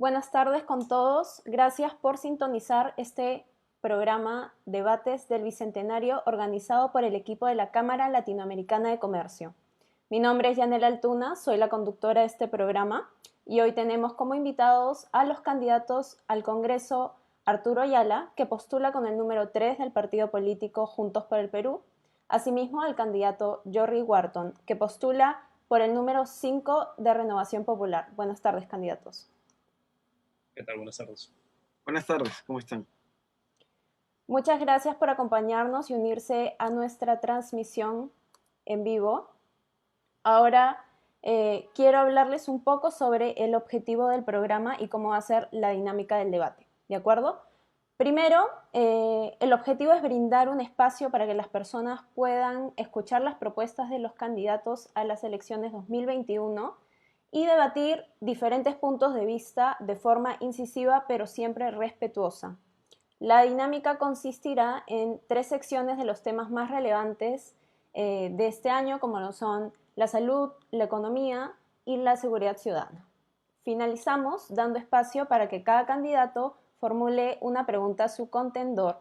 Buenas tardes con todos. Gracias por sintonizar este programa Debates del Bicentenario organizado por el equipo de la Cámara Latinoamericana de Comercio. Mi nombre es Yanela Altuna, soy la conductora de este programa y hoy tenemos como invitados a los candidatos al Congreso Arturo Ayala, que postula con el número 3 del partido político Juntos por el Perú, asimismo al candidato Jordi Wharton, que postula por el número 5 de Renovación Popular. Buenas tardes, candidatos. ¿Qué tal? Buenas tardes. Buenas tardes, ¿cómo están? Muchas gracias por acompañarnos y unirse a nuestra transmisión en vivo. Ahora quiero hablarles un poco sobre el objetivo del programa y cómo va a ser la dinámica del debate, ¿de acuerdo? Primero, el objetivo es brindar un espacio para que las personas puedan escuchar las propuestas de los candidatos a las elecciones 2021 y debatir diferentes puntos de vista de forma incisiva pero siempre respetuosa. La dinámica consistirá en 3 secciones de los temas más relevantes de este año, como lo son la salud, la economía y la seguridad ciudadana. Finalizamos dando espacio para que cada candidato formule una pregunta a su contendor.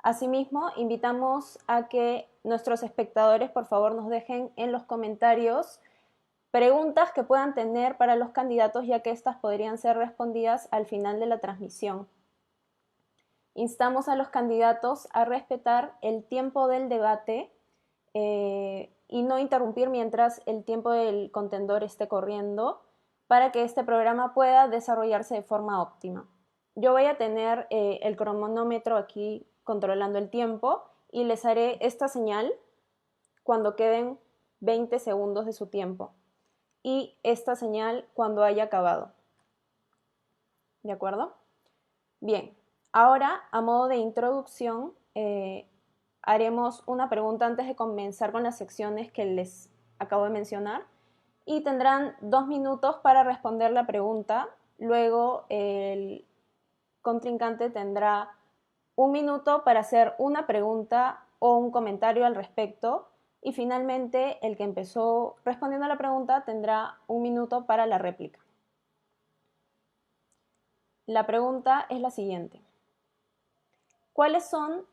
Asimismo, invitamos a que nuestros espectadores por favor nos dejen en los comentarios preguntas que puedan tener para los candidatos, ya que estas podrían ser respondidas al final de la transmisión. Instamos a los candidatos a respetar el tiempo del debate y no interrumpir mientras el tiempo del contendor esté corriendo para que este programa pueda desarrollarse de forma óptima. Yo voy a tener el cronómetro aquí controlando el tiempo y les haré esta señal cuando queden 20 segundos de su tiempo y esta señal cuando haya acabado. ¿De acuerdo? Bien. Ahora, a modo de introducción, haremos una pregunta antes de comenzar con las secciones que les acabo de mencionar y tendrán 2 minutos para responder la pregunta. Luego, el contrincante tendrá 1 minuto para hacer una pregunta o un comentario al respecto y finalmente el que empezó respondiendo a la pregunta tendrá 1 minuto para la réplica. La pregunta es la siguiente. ¿Cuáles son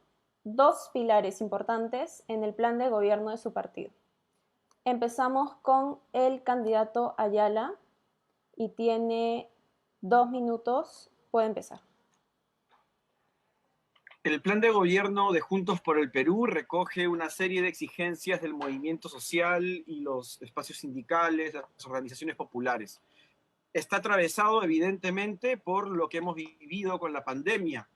2 pilares importantes en el plan de gobierno de su partido? Empezamos con el candidato Ayala y tiene 2 minutos. Puede empezar. El plan de gobierno de Juntos por el Perú recoge una serie de exigencias del movimiento social y los espacios sindicales, las organizaciones populares. Está atravesado evidentemente por lo que hemos vivido con la pandemia.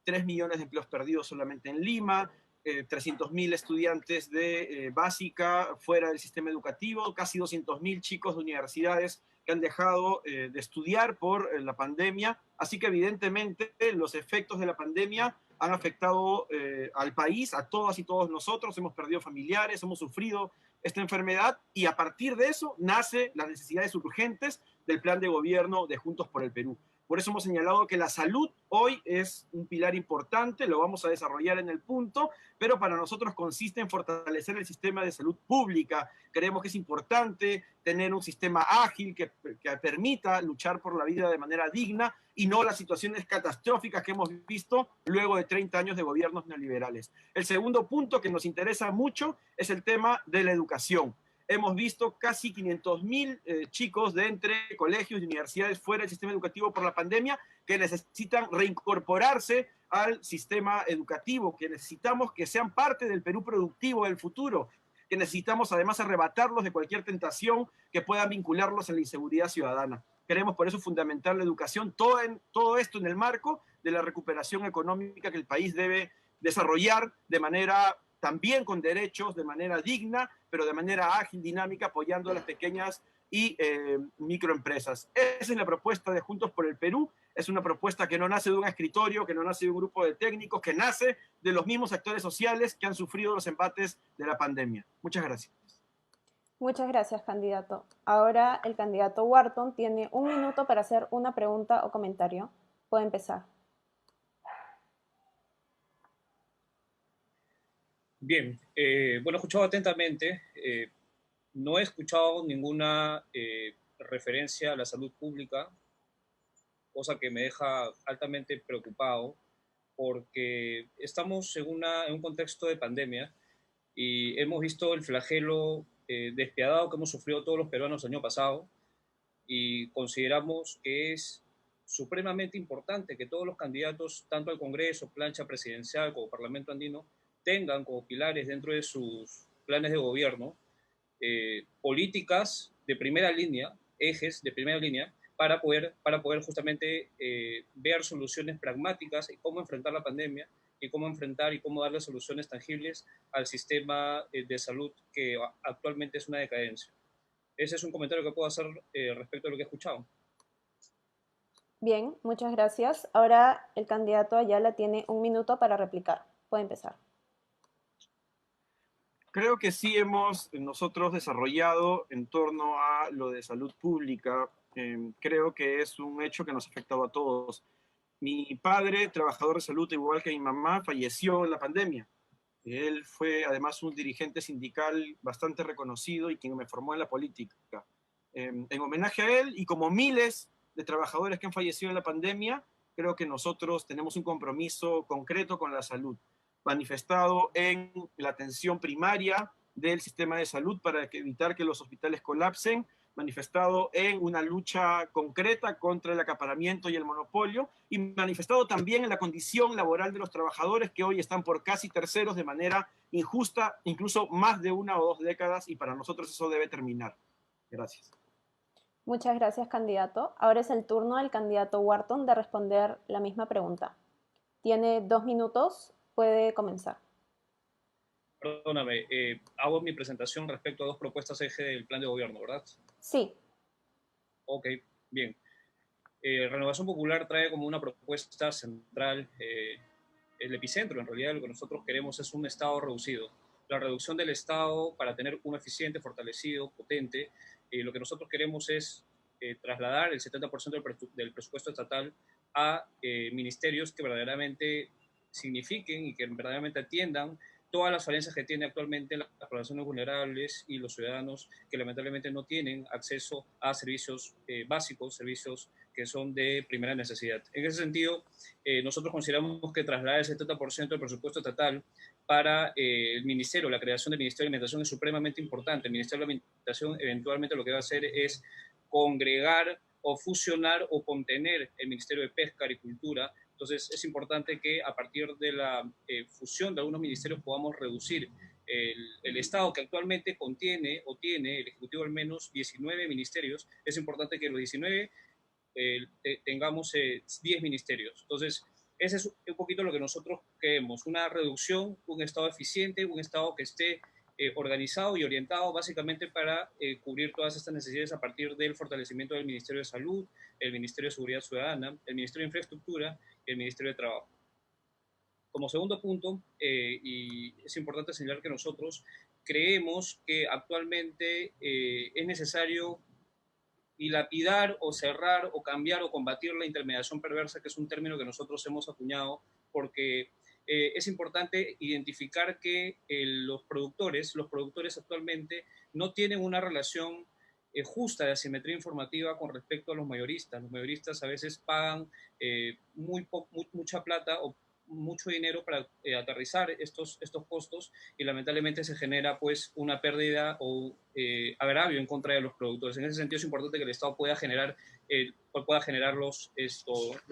3 millones de empleos perdidos solamente en Lima, 300.000 estudiantes de básica fuera del sistema educativo, casi 200.000 chicos de universidades que han dejado de estudiar por la pandemia. Así que evidentemente los efectos de la pandemia han afectado al país, a todas y todos nosotros. Hemos perdido familiares, hemos sufrido esta enfermedad y a partir de eso nace las necesidades urgentes del plan de gobierno de Juntos por el Perú. Por eso hemos señalado que la salud hoy es un pilar importante, lo vamos a desarrollar en el punto, pero para nosotros consiste en fortalecer el sistema de salud pública. Creemos que es importante tener un sistema ágil que permita luchar por la vida de manera digna y no las situaciones catastróficas que hemos visto luego de 30 años de gobiernos neoliberales. El segundo punto que nos interesa mucho es el tema de la educación. Hemos visto casi 500.000 chicos de entre colegios y universidades fuera del sistema educativo por la pandemia que necesitan reincorporarse al sistema educativo, que necesitamos que sean parte del Perú productivo del futuro, que necesitamos además arrebatarlos de cualquier tentación que pueda vincularlos a la inseguridad ciudadana. Queremos por eso fundamentar la educación, todo esto en el marco de la recuperación económica que el país debe desarrollar de manera también con derechos, de manera digna, pero de manera ágil, dinámica, apoyando a las pequeñas y microempresas. Esa es la propuesta de Juntos por el Perú. Es una propuesta que no nace de un escritorio, que no nace de un grupo de técnicos, que nace de los mismos actores sociales que han sufrido los embates de la pandemia. Muchas gracias. Muchas gracias, candidato. Ahora el candidato Wharton tiene 1 minuto para hacer una pregunta o comentario. Puede empezar. Bien, bueno, he escuchado atentamente. No he escuchado ninguna referencia a la salud pública. cosa que me deja altamente preocupado porque estamos en un contexto de pandemia y hemos visto el flagelo despiadado que hemos sufrido todos los peruanos el año pasado y consideramos que es supremamente importante que todos los candidatos, tanto al Congreso, plancha presidencial como Parlamento andino, tengan como pilares dentro de sus planes de gobierno políticas de primera línea, ejes de primera línea, para poder justamente ver soluciones pragmáticas y cómo enfrentar la pandemia y cómo enfrentar y cómo darle soluciones tangibles al sistema de salud que actualmente es una decadencia. Ese es un comentario que puedo hacer respecto a lo que he escuchado. Bien, muchas gracias. Ahora el candidato Ayala tiene un minuto para replicar. Puede empezar. Creo que sí hemos nosotros desarrollado en torno a lo de salud pública. Creo que es un hecho que nos ha afectado a todos. Mi padre, trabajador de salud, igual que mi mamá, falleció en la pandemia. Él fue además un dirigente sindical bastante reconocido y quien me formó en la política. En homenaje a él y como miles de trabajadores que han fallecido en la pandemia, creo que nosotros tenemos un compromiso concreto con la salud, manifestado en la atención primaria del sistema de salud para evitar que los hospitales colapsen, manifestado en una lucha concreta contra el acaparamiento y el monopolio, y manifestado también en la condición laboral de los trabajadores que hoy están por casi terceros de manera injusta, incluso más de 1 o 2 décadas, y para nosotros eso debe terminar. Gracias. Muchas gracias, candidato. Ahora es el turno del candidato Wharton de responder la misma pregunta. Tiene 2 minutos, puede comenzar. Perdóname, hago mi presentación respecto a dos propuestas eje del plan de gobierno, ¿verdad? Sí. Ok, bien. Renovación Popular trae como una propuesta central el epicentro. En realidad lo que nosotros queremos es un Estado reducido. La reducción del Estado para tener uno eficiente, fortalecido, potente. Lo que nosotros queremos es trasladar el 70% del presupuesto estatal a ministerios que verdaderamente signifiquen y que verdaderamente atiendan todas las falencias que tiene actualmente las poblaciones vulnerables y los ciudadanos que lamentablemente no tienen acceso a servicios básicos, servicios que son de primera necesidad. En ese sentido, nosotros consideramos que trasladar el 70% del presupuesto estatal para el ministerio, la creación del Ministerio de Alimentación es supremamente importante. El Ministerio de Alimentación eventualmente lo que va a hacer es congregar o fusionar o contener el Ministerio de Pesca, Agricultura. Entonces es importante que a partir de la fusión de algunos ministerios podamos reducir el Estado que actualmente contiene o tiene el Ejecutivo al menos 19 ministerios. Es importante que los 19 tengamos 10 ministerios. Entonces, ese es un poquito lo que nosotros queremos, una reducción, un Estado eficiente, un Estado que esté organizado y orientado básicamente para cubrir todas estas necesidades a partir del fortalecimiento del Ministerio de Salud, el Ministerio de Seguridad Ciudadana, el Ministerio de Infraestructura y el Ministerio de Trabajo. Como segundo punto, y es importante señalar que nosotros creemos que actualmente es necesario dilapidar o cerrar o cambiar o combatir la intermediación perversa, que es un término que nosotros hemos acuñado porque es importante identificar que los productores actualmente no tienen una relación justa de asimetría informativa con respecto a los mayoristas. Los mayoristas a veces pagan mucha plata o mucho dinero para aterrizar estos costos y lamentablemente se genera pues una pérdida o agravio en contra de los productores. En ese sentido es importante que el Estado pueda generar los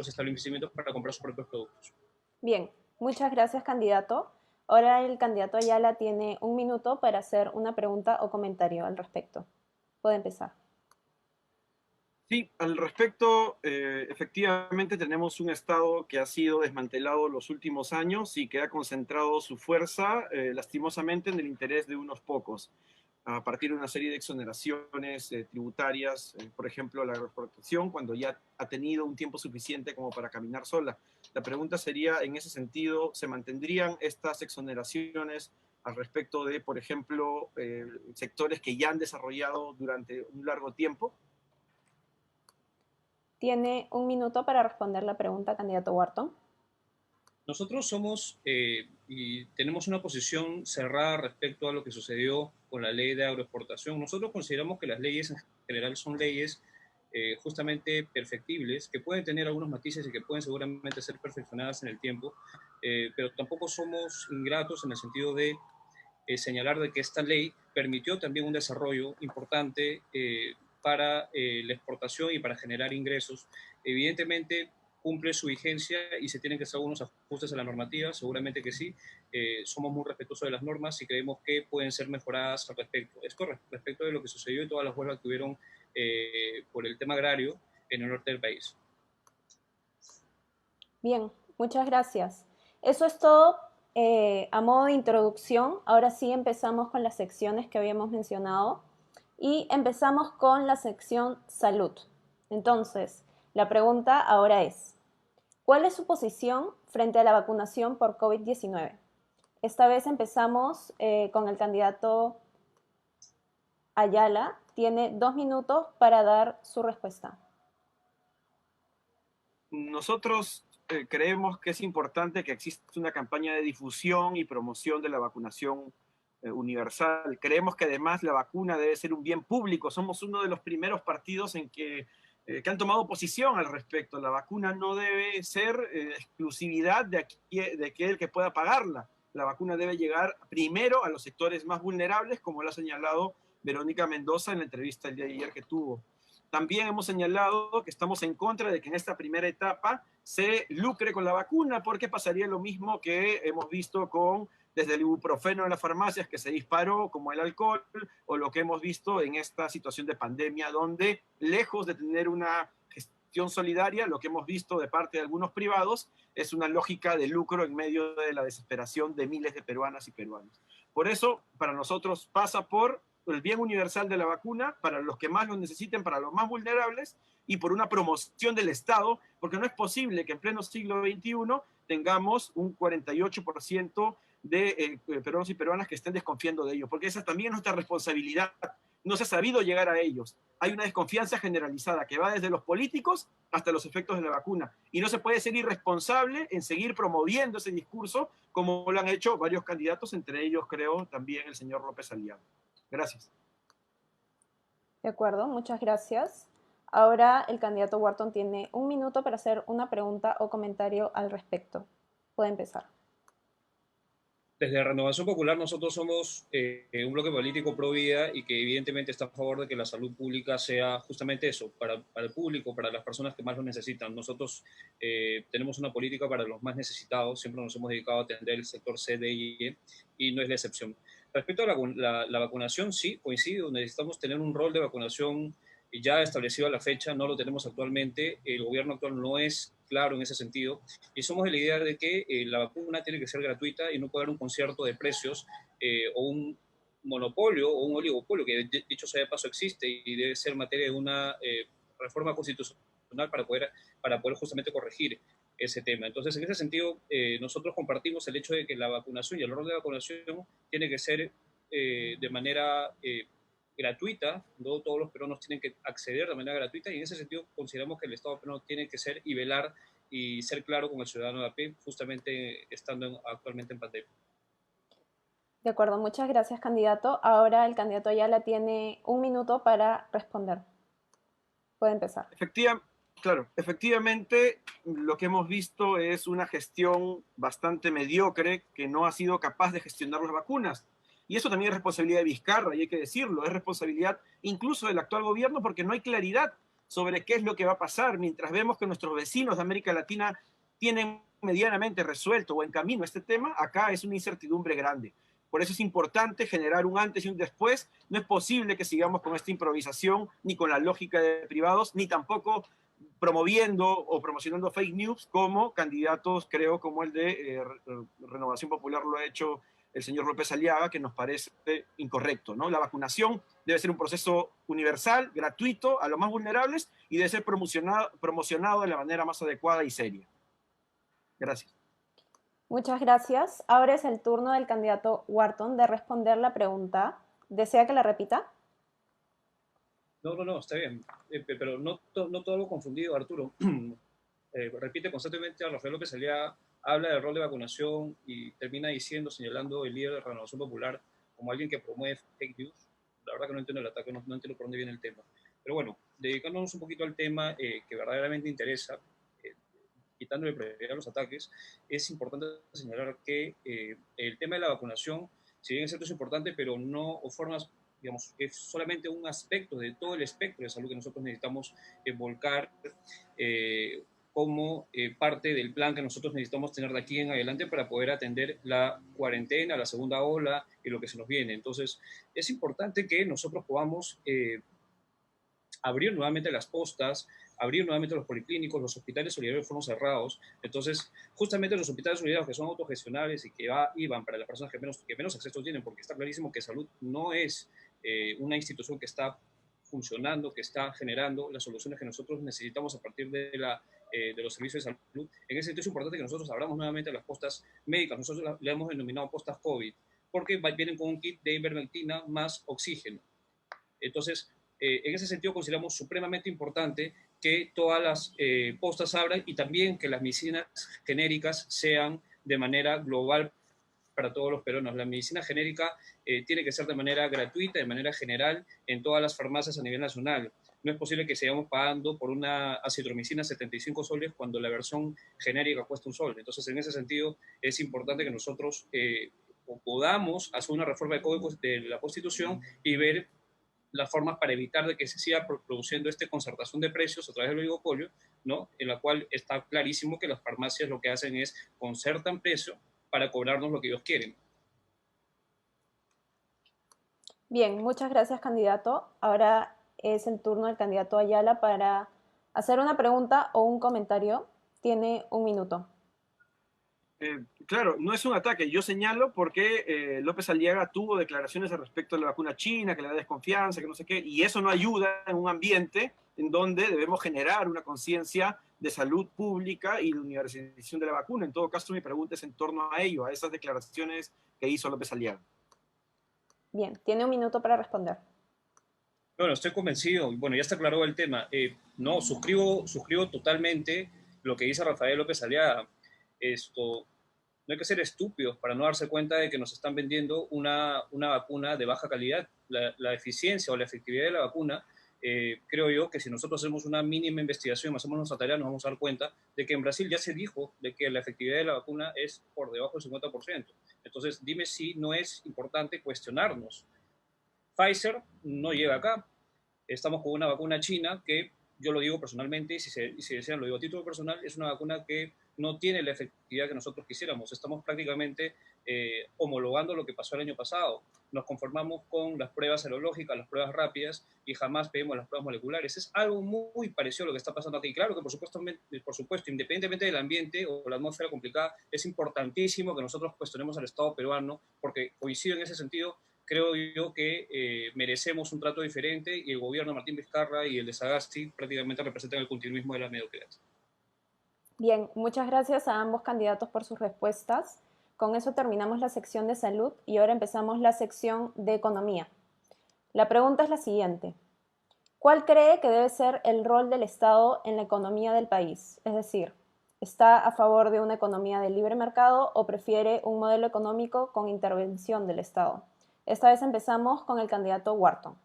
establecimientos para comprar sus propios productos. Bien, muchas gracias, candidato. Ahora el candidato Ayala tiene 1 minuto para hacer una pregunta o comentario al respecto. Puede empezar. Sí, al respecto, efectivamente tenemos un Estado que ha sido desmantelado los últimos años y que ha concentrado su fuerza, lastimosamente, en el interés de unos pocos, a partir de una serie de exoneraciones tributarias, por ejemplo, la agroexportación, cuando ya ha tenido un tiempo suficiente como para caminar sola. La pregunta sería, en ese sentido, ¿se mantendrían estas exoneraciones al respecto de, por ejemplo, sectores que ya han desarrollado durante un largo tiempo? Tiene 1 minuto para responder la pregunta, candidato Wharton. Nosotros somos y tenemos una posición cerrada respecto a lo que sucedió con la ley de agroexportación. Nosotros consideramos que las leyes en general son leyes justamente perfectibles, que pueden tener algunos matices y que pueden seguramente ser perfeccionadas en el tiempo, pero tampoco somos ingratos en el sentido de señalar de que esta ley permitió también un desarrollo importante para la exportación y para generar ingresos. Evidentemente cumple su vigencia y se tienen que hacer algunos ajustes a la normativa, seguramente que sí. Somos muy respetuosos de las normas y creemos que pueden ser mejoradas al respecto. Es con respecto de lo que sucedió y todas las huelgas que hubieron por el tema agrario en el norte del país. Bien, muchas gracias. Eso es todo a modo de introducción. Ahora sí empezamos con las secciones que habíamos mencionado y empezamos con la sección salud. Entonces, la pregunta ahora es, ¿cuál es su posición frente a la vacunación por COVID-19? Esta vez empezamos con el candidato Ayala. Tiene 2 minutos para dar su respuesta. Nosotros creemos que es importante que exista una campaña de difusión y promoción de la vacunación universal. Creemos que además la vacuna debe ser un bien público. Somos uno de los primeros partidos en que han tomado posición al respecto. La vacuna no debe ser exclusividad de aquel que pueda pagarla. La vacuna debe llegar primero a los sectores más vulnerables, como lo ha señalado Verónica Mendoza en la entrevista el día de ayer que tuvo. También hemos señalado que estamos en contra de que en esta primera etapa se lucre con la vacuna, porque pasaría lo mismo que hemos visto con desde el ibuprofeno en las farmacias que se disparó, como el alcohol, o lo que hemos visto en esta situación de pandemia, donde lejos de tener una gestión solidaria, lo que hemos visto de parte de algunos privados es una lógica de lucro en medio de la desesperación de miles de peruanas y peruanos. Por eso, para nosotros pasa por el bien universal de la vacuna para los que más lo necesiten, para los más vulnerables, y por una promoción del Estado, porque no es posible que en pleno siglo XXI tengamos un 48% de peruanos y peruanas que estén desconfiando de ellos, porque esa también es nuestra responsabilidad. No se ha sabido llegar a ellos. Hay una desconfianza generalizada que va desde los políticos hasta los efectos de la vacuna. Y no se puede ser irresponsable en seguir promoviendo ese discurso como lo han hecho varios candidatos, entre ellos creo también el señor López Aliaga. Gracias. De acuerdo, muchas gracias. Ahora el candidato Wharton tiene 1 minuto para hacer una pregunta o comentario al respecto. Puede empezar. Desde Renovación Popular nosotros somos un bloque político pro vida y que evidentemente está a favor de que la salud pública sea justamente eso, para el público, para las personas que más lo necesitan. Nosotros tenemos una política para los más necesitados, siempre nos hemos dedicado a atender el sector C, D y E, y no es la excepción. Respecto a la vacunación, sí, coincido, necesitamos tener un rol de vacunación ya establecido a la fecha, no lo tenemos actualmente, el gobierno actual no es claro en ese sentido, y somos de la idea de que la vacuna tiene que ser gratuita y no puede haber un concierto de precios o un monopolio o un oligopolio, que dicho sea de paso existe y debe ser materia de una reforma constitucional para poder justamente corregir ese tema. Entonces, en ese sentido, nosotros compartimos el hecho de que la vacunación y el rol de vacunación tiene que ser de manera gratuita, no todos los peruanos tienen que acceder de manera gratuita y en ese sentido consideramos que el Estado peruano tiene que ser y velar y ser claro con el ciudadano de a pie, justamente estando actualmente en pandemia. De acuerdo, muchas gracias, candidato. Ahora el candidato Ayala tiene 1 minuto para responder. Puede empezar. Efectivamente, lo que hemos visto es una gestión bastante mediocre que no ha sido capaz de gestionar las vacunas. Y eso también es responsabilidad de Vizcarra, y hay que decirlo, es responsabilidad incluso del actual gobierno porque no hay claridad sobre qué es lo que va a pasar, mientras vemos que nuestros vecinos de América Latina tienen medianamente resuelto o en camino este tema, acá es una incertidumbre grande. Por eso es importante generar un antes y un después. No es posible que sigamos con esta improvisación, ni con la lógica de privados, ni tampoco promoviendo o promocionando fake news como candidatos, creo, como el de Renovación Popular lo ha hecho el señor López Aliaga, que nos parece incorrecto, ¿no? La vacunación debe ser un proceso universal, gratuito, a los más vulnerables y debe ser promocionado de la manera más adecuada y seria. Gracias. Muchas gracias. Ahora es el turno del candidato Wharton de responder la pregunta. ¿Desea que la repita? No, está bien, pero no todo lo confundido, Arturo. Repite constantemente a Rafael López Aliaga, habla del rol de vacunación y termina diciendo, señalando el líder de Renovación Popular como alguien que promueve fake news. La verdad que no entiendo el ataque, no entiendo por dónde viene el tema. Pero bueno, dedicándonos un poquito al tema que verdaderamente interesa, eh, quitándole prioridad a los ataques, es importante señalar que el tema de la vacunación, si bien es cierto, es importante, pero no o formas, digamos, es solamente un aspecto de todo el espectro de salud que nosotros necesitamos volcar como parte del plan que nosotros necesitamos tener de aquí en adelante para poder atender la cuarentena, la segunda ola y lo que se nos viene. Entonces, es importante que nosotros podamos abrir nuevamente las postas, abrir nuevamente los policlínicos, los hospitales solidarios fueron cerrados. Entonces, justamente los hospitales solidarios que son autogestionables y que iban para las personas que menos acceso tienen, porque está clarísimo que salud no es una institución que está funcionando, que está generando las soluciones que nosotros necesitamos a partir de los servicios de salud. En ese sentido es importante que nosotros abramos nuevamente las postas médicas. Nosotros le hemos denominado postas COVID, porque vienen con un kit de ivermectina más oxígeno. Entonces, en ese sentido consideramos supremamente importante que todas las postas abran y también que las medicinas genéricas sean de manera global para todos los peruanos. La medicina genérica tiene que ser de manera gratuita, de manera general, en todas las farmacias a nivel nacional. No es posible que sigamos pagando por una acitromicina 75 soles cuando la versión genérica cuesta un sol. Entonces, en ese sentido, es importante que nosotros podamos hacer una reforma de la Constitución y ver las formas para evitar de que se siga produciendo esta concertación de precios a través del oligopolio, ¿no? En la cual está clarísimo que las farmacias lo que hacen es concertan precio para cobrarnos lo que ellos quieren. Bien, muchas gracias, candidato. Ahora es el turno del candidato Ayala para hacer una pregunta o un comentario. Tiene un minuto. Claro, no es un ataque. Yo señalo porque López Aliaga tuvo declaraciones al respecto de la vacuna china, que le da desconfianza, que no sé qué, y eso no ayuda en un ambiente en donde debemos generar una conciencia de salud pública y de universalización de la vacuna. En todo caso, mi pregunta es en torno a ello, a esas declaraciones que hizo López Aliaga. Bien, tiene un minuto para responder. Bueno, estoy convencido, bueno, ya está aclarado el tema. No, suscribo totalmente lo que dice Rafael López Aliaga. Esto, no hay que ser estúpidos para no darse cuenta de que nos están vendiendo una vacuna de baja calidad. La eficiencia o la efectividad de la vacuna, creo yo que si nosotros hacemos una mínima investigación, hacemos nuestra tarea, nos vamos a dar cuenta de que en Brasil ya se dijo de que la efectividad de la vacuna es por debajo del 50%. Entonces, dime si no es importante cuestionarnos. Pfizer no llega acá. Estamos con una vacuna china que, yo lo digo personalmente, y si desean lo digo a título personal, es una vacuna que no tiene la efectividad que nosotros quisiéramos. Estamos prácticamente homologando lo que pasó el año pasado. Nos conformamos con las pruebas serológicas, las pruebas rápidas, y jamás pedimos las pruebas moleculares. Es algo muy parecido a lo que está pasando aquí. Claro que, por supuesto, independientemente del ambiente o la atmósfera complicada, es importantísimo que nosotros cuestionemos al Estado peruano, porque coincido en ese sentido. Creo yo que merecemos un trato diferente y el gobierno de Martín Vizcarra y el de Sagasti prácticamente representan el continuismo de la mediocridad. Bien, muchas gracias a ambos candidatos por sus respuestas. Con eso terminamos la sección de salud y ahora empezamos la sección de economía. La pregunta es la siguiente. ¿Cuál cree que debe ser el rol del Estado en la economía del país? Es decir, ¿está a favor de una economía de libre mercado o prefiere un modelo económico con intervención del Estado? Esta vez empezamos con el candidato Wharton.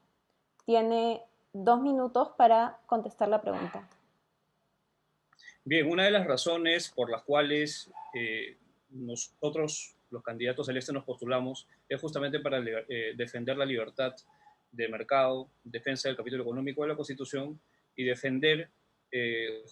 Tiene 2 minutos para contestar la pregunta. Bien, una de las razones por las cuales nosotros, los candidatos del este, nos postulamos es justamente para defender la libertad de mercado, defensa del capítulo económico de la Constitución y defender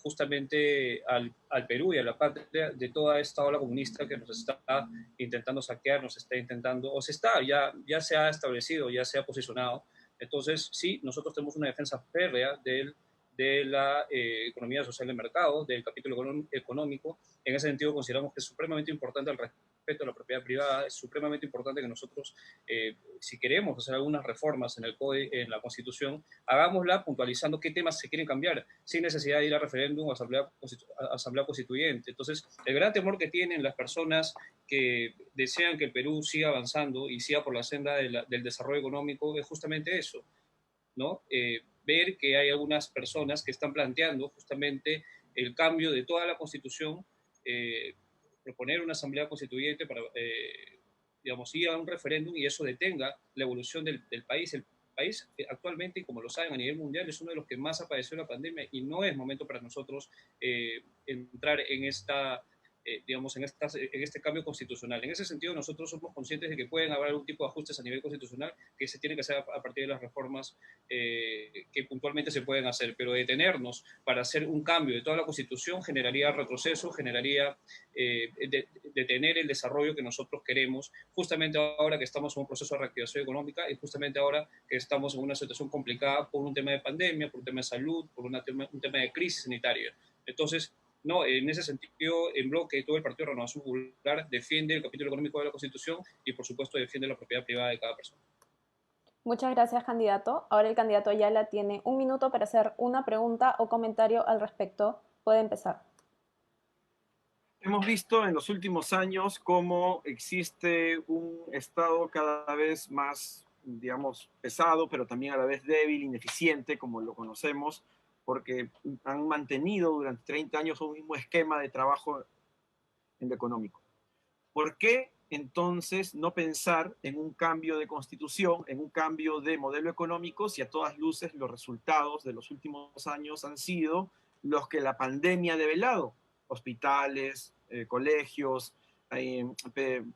justamente al Perú y a la patria de toda esta ola comunista que nos está intentando saquear, nos está intentando, o ya se ha establecido, ya se ha posicionado. Entonces, sí, nosotros tenemos una defensa férrea de la economía social de mercado, del capítulo económico. En ese sentido, consideramos que es supremamente importante el respeto a la propiedad privada, es supremamente importante que nosotros, si queremos hacer algunas reformas en la Constitución, hagámosla puntualizando qué temas se quieren cambiar, sin necesidad de ir a referéndum o asamblea constituyente. Entonces, el gran temor que tienen las personas que desean que el Perú siga avanzando y siga por la senda del desarrollo económico es justamente eso, ¿no? Ver que hay algunas personas que están planteando justamente el cambio de toda la Constitución, proponer una asamblea constituyente para, digamos, ir a un referéndum y eso detenga la evolución del país. país actualmente, y como lo saben a nivel mundial, es uno de los que más ha padecido la pandemia y no es momento para nosotros entrar en esta digamos, en este cambio constitucional. En ese sentido, nosotros somos conscientes de que pueden haber algún tipo de ajustes a nivel constitucional que se tienen que hacer a partir de las reformas que puntualmente se pueden hacer, pero detenernos para hacer un cambio de toda la constitución generaría retroceso, generaría detener el desarrollo que nosotros queremos, justamente ahora que estamos en un proceso de reactivación económica y justamente ahora que estamos en una situación complicada por un tema de pandemia, por un tema de salud, por un tema de crisis sanitaria. Entonces, no, en ese sentido, en bloque, todo el Partido de Renovación Popular defiende el capítulo económico de la Constitución y, por supuesto, defiende la propiedad privada de cada persona. Muchas gracias, candidato. Ahora el candidato Ayala tiene un minuto para hacer una pregunta o comentario al respecto. Puede empezar. Hemos visto en los últimos años cómo existe un Estado cada vez más, digamos, pesado, pero también a la vez débil, ineficiente, como lo conocemos, porque han mantenido durante 30 años un mismo esquema de trabajo en lo económico. ¿Por qué entonces no pensar en un cambio de constitución, en un cambio de modelo económico, si a todas luces los resultados de los últimos años han sido los que la pandemia ha develado? Hospitales, colegios,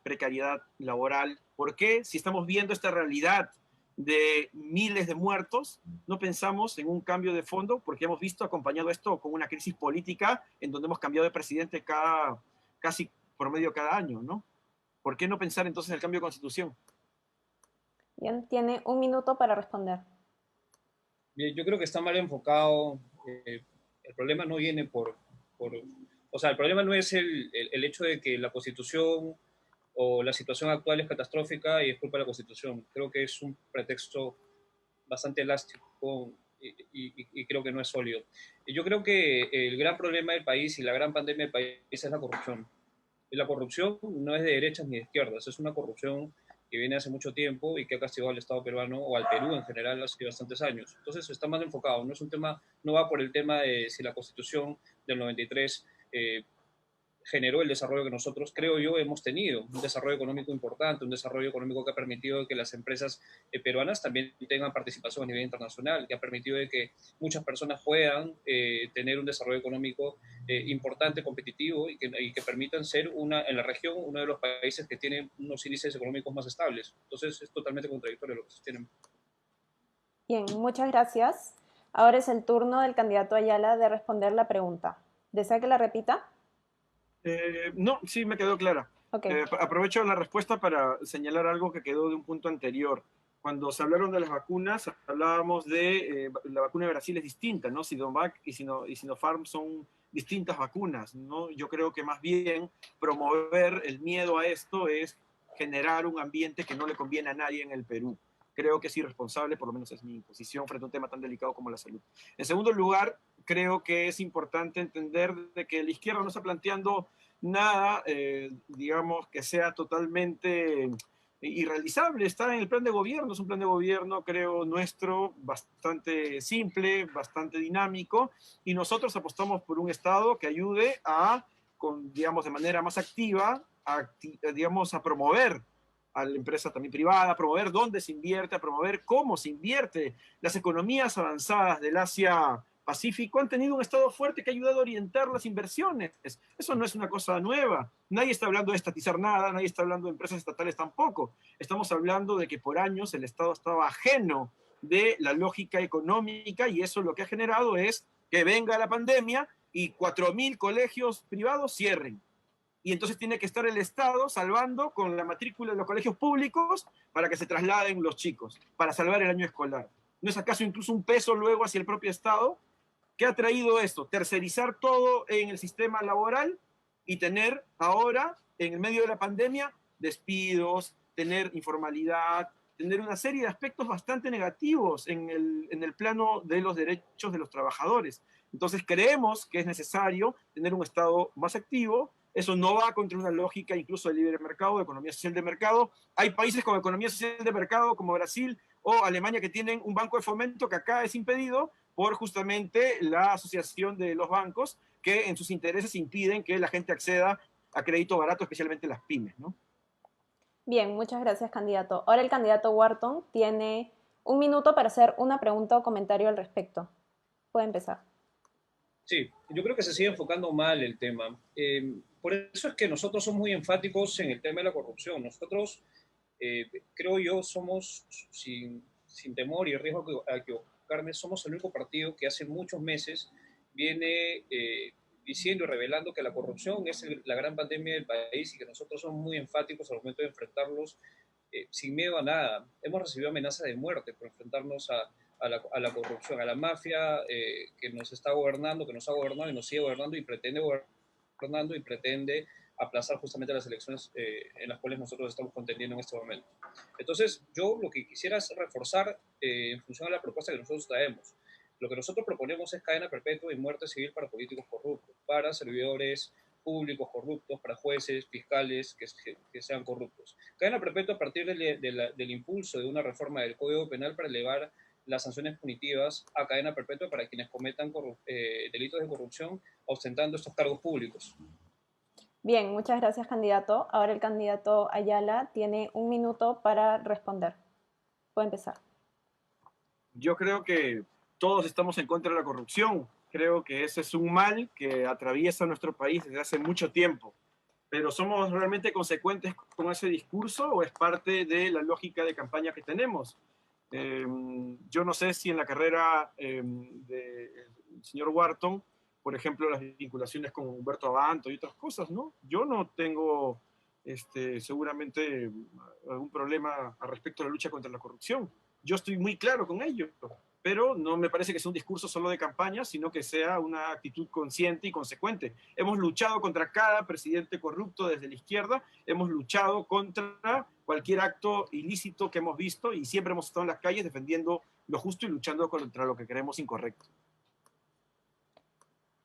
precariedad laboral. ¿Por qué, si estamos viendo esta realidad de miles de muertos, no pensamos en un cambio de fondo? Porque hemos visto acompañado esto con una crisis política en donde hemos cambiado de presidente casi promedio cada año, ¿no? ¿Por qué no pensar entonces en el cambio de constitución? Bien, tiene un minuto para responder. Bien, yo creo que está mal enfocado. El problema no viene o sea, el problema no es el hecho de que la Constitución o la situación actual es catastrófica y es culpa de la Constitución. Creo que es un pretexto bastante elástico y creo que no es sólido. Yo creo que el gran problema del país y la gran pandemia del país es la corrupción. Y la corrupción no es de derechas ni de izquierdas, es una corrupción que viene hace mucho tiempo y que ha castigado al Estado peruano o al Perú en general hace bastantes años. Entonces está más enfocado, no es un tema, no va por el tema de si la Constitución del 93 generó el desarrollo que nosotros, creo yo, hemos tenido. Un desarrollo económico importante, un desarrollo económico que ha permitido que las empresas peruanas también tengan participación a nivel internacional, que ha permitido de que muchas personas puedan tener un desarrollo económico importante, competitivo y que permitan ser en la región uno de los países que tienen unos índices económicos más estables. Entonces es totalmente contradictorio lo que sostienen. Bien, muchas gracias. Ahora es el turno del candidato Ayala de responder la pregunta. ¿Desea que la repita? No, sí me quedó clara. Ok. Aprovecho la respuesta para señalar algo que quedó de un punto anterior. Cuando se hablaron de las vacunas, hablábamos de la vacuna de Brasil es distinta, ¿no? Sinovac y Sinopharm son distintas vacunas, ¿no? Yo creo que más bien promover el miedo a esto es generar un ambiente que no le conviene a nadie en el Perú. Creo que es irresponsable, por lo menos es mi posición frente a un tema tan delicado como la salud. En segundo lugar, creo que es importante entender de que la izquierda no está planteando nada, digamos, que sea totalmente irrealizable. Está en el plan de gobierno, es un plan de gobierno, creo, nuestro, bastante simple, bastante dinámico, y nosotros apostamos por un Estado que ayude digamos, de manera más activa, digamos, a promover a la empresa también privada, a promover dónde se invierte, a promover cómo se invierte. Las economías avanzadas del Asia Pacífico han tenido un Estado fuerte que ha ayudado a orientar las inversiones. Eso no es una cosa nueva. Nadie está hablando de estatizar nada, nadie está hablando de empresas estatales tampoco. Estamos hablando de que por años el Estado estaba ajeno de la lógica económica y eso lo que ha generado es que venga la pandemia y 4.000 colegios privados cierren. Y entonces tiene que estar el Estado salvando con la matrícula de los colegios públicos para que se trasladen los chicos, para salvar el año escolar. ¿No es acaso incluso un peso luego hacia el propio Estado? ¿Qué ha traído esto? Tercerizar todo en el sistema laboral y tener ahora, en el medio de la pandemia, despidos, tener informalidad, tener una serie de aspectos bastante negativos en el plano de los derechos de los trabajadores. Entonces creemos que es necesario tener un Estado más activo. Eso no va contra una lógica incluso de libre mercado, de economía social de mercado. Hay países con economía social de mercado como Brasil o Alemania que tienen un banco de fomento que acá es impedido por justamente la asociación de los bancos que en sus intereses impiden que la gente acceda a crédito barato, especialmente las pymes, ¿no? Bien, muchas gracias, candidato. Ahora el candidato Wharton tiene un minuto para hacer una pregunta o comentario al respecto. Puede empezar. Sí, yo creo que se sigue enfocando mal el tema. Por eso es que nosotros somos muy enfáticos en el tema de la corrupción. Nosotros, creo yo, somos, sin temor y riesgo a equivocarme, somos el único partido que hace muchos meses viene diciendo y revelando que la corrupción es la gran pandemia del país y que nosotros somos muy enfáticos al momento de enfrentarlos sin miedo a nada. Hemos recibido amenazas de muerte por enfrentarnos a la corrupción, a la mafia que nos está gobernando, que nos ha gobernado y nos sigue gobernando y pretende aplazar justamente las elecciones en las cuales nosotros estamos contendiendo en este momento. Entonces, yo lo que quisiera es reforzar en función a la propuesta que nosotros traemos. Lo que nosotros proponemos es cadena perpetua y muerte civil para políticos corruptos, para servidores públicos corruptos, para jueces, fiscales que sean corruptos. Cadena perpetua a partir del impulso de una reforma del Código Penal para elevar las sanciones punitivas a cadena perpetua para quienes cometan delitos de corrupción ostentando estos cargos públicos. Bien, muchas gracias, candidato. Ahora el candidato Ayala tiene un minuto para responder. Puede empezar. Yo creo que todos estamos en contra de la corrupción. Creo que ese es un mal que atraviesa nuestro país desde hace mucho tiempo. Pero ¿somos realmente consecuentes con ese discurso o es parte de la lógica de campaña que tenemos? Yo no sé si en la carrera del señor Wharton, por ejemplo, las vinculaciones con Humberto Abanto y otras cosas, ¿no? Yo no tengo seguramente algún problema al respecto de la lucha contra la corrupción. Yo estoy muy claro con ello, pero no me parece que sea un discurso solo de campaña, sino que sea una actitud consciente y consecuente. Hemos luchado contra cada presidente corrupto desde la izquierda, hemos luchado contra cualquier acto ilícito que hemos visto y siempre hemos estado en las calles defendiendo lo justo y luchando contra lo que creemos incorrecto.